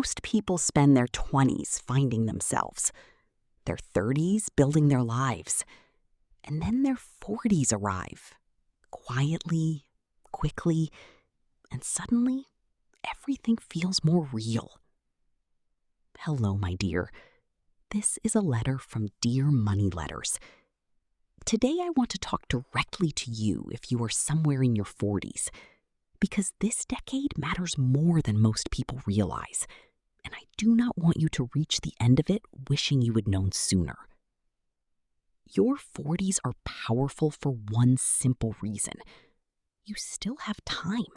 Most people spend their 20s finding themselves, their 30s building their lives, and then their 40s arrive, quietly, quickly, and suddenly everything feels more real. Hello, my dear. This is a letter from Dear Money Letters. Today I want to talk directly to you if you are somewhere in your 40s, because this decade matters more than most people realize, and I do not want you to reach the end of it wishing you had known sooner. Your 40s are powerful for one simple reason. You still have time,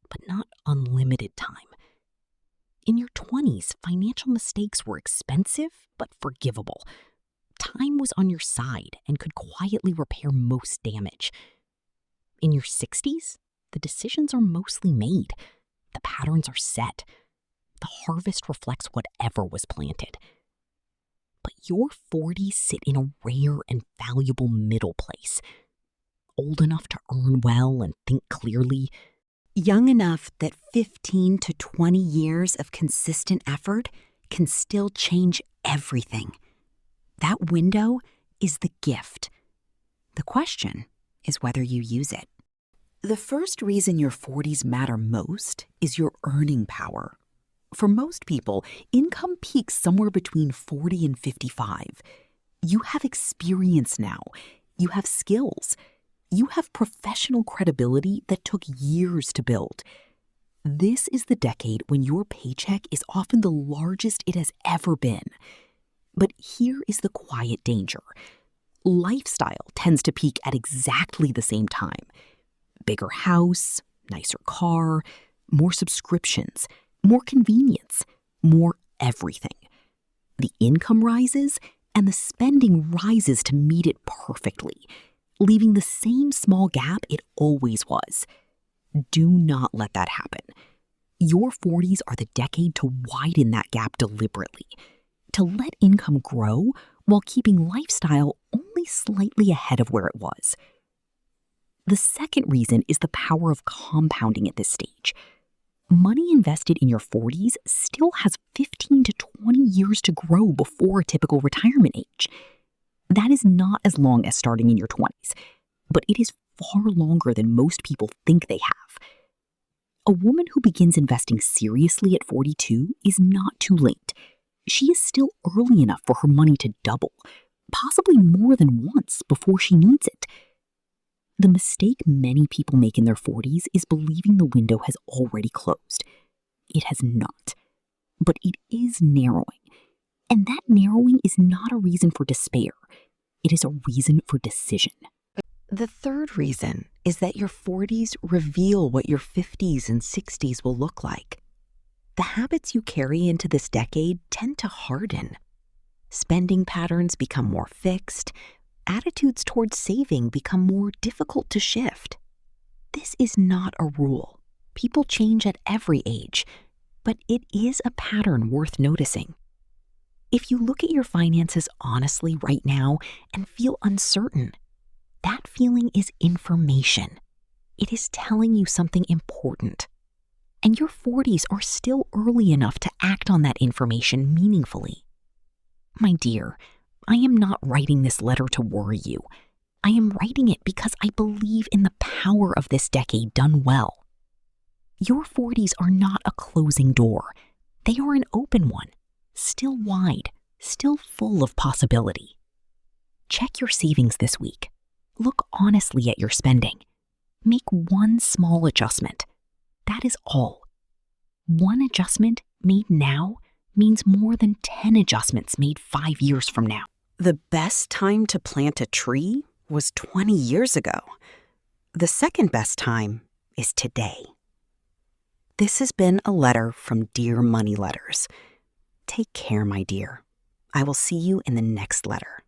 but not unlimited time. In your 20s, financial mistakes were expensive but forgivable. Time was on your side and could quietly repair most damage. In your 60s, the decisions are mostly made. The patterns are set. The harvest reflects whatever was planted. But your 40s sit in a rare and valuable middle place. Old enough to earn well and think clearly. Young enough that 15 to 20 years of consistent effort can still change everything. That window is the gift. The question is whether you use it. The first reason your 40s matter most is your earning power. For most people, income peaks somewhere between 40 and 55. You have experience now. You have skills. You have professional credibility that took years to build. This is the decade when your paycheck is often the largest it has ever been. But here is the quiet danger. Lifestyle tends to peak at exactly the same time. Bigger house, nicer car, more subscriptions, more convenience, more everything. The income rises and the spending rises to meet it perfectly, leaving the same small gap it always was. Do not let that happen. Your 40s are the decade to widen that gap deliberately, to let income grow while keeping lifestyle only slightly ahead of where it was. The second reason is the power of compounding at this stage. Money invested in your 40s still has 15 to 20 years to grow before a typical retirement age. That is not as long as starting in your 20s, but it is far longer than most people think they have. A woman who begins investing seriously at 42 is not too late. She is still early enough for her money to double, possibly more than once before she needs it. The mistake many people make in their 40s is believing the window has already closed. It has not, but it is narrowing. And that narrowing is not a reason for despair. It is a reason for decision. The third reason is that your 40s reveal what your 50s and 60s will look like. The habits you carry into this decade tend to harden. Spending patterns become more fixed. Attitudes towards saving become more difficult to shift. This is not a rule. People change at every age, but it is a pattern worth noticing. If you look at your finances honestly right now and feel uncertain, that feeling is information. It is telling you something important. And your 40s are still early enough to act on that information meaningfully. My dear, I am not writing this letter to worry you. I am writing it because I believe in the power of this decade done well. Your 40s are not a closing door. They are an open one, still wide, still full of possibility. Check your savings this week. Look honestly at your spending. Make one small adjustment. That is all. One adjustment made now means more than 10 adjustments made 5 years from now. The best time to plant a tree was 20 years ago. The second best time is today. This has been a letter from Dear Money Letters. Take care, my dear. I will see you in the next letter.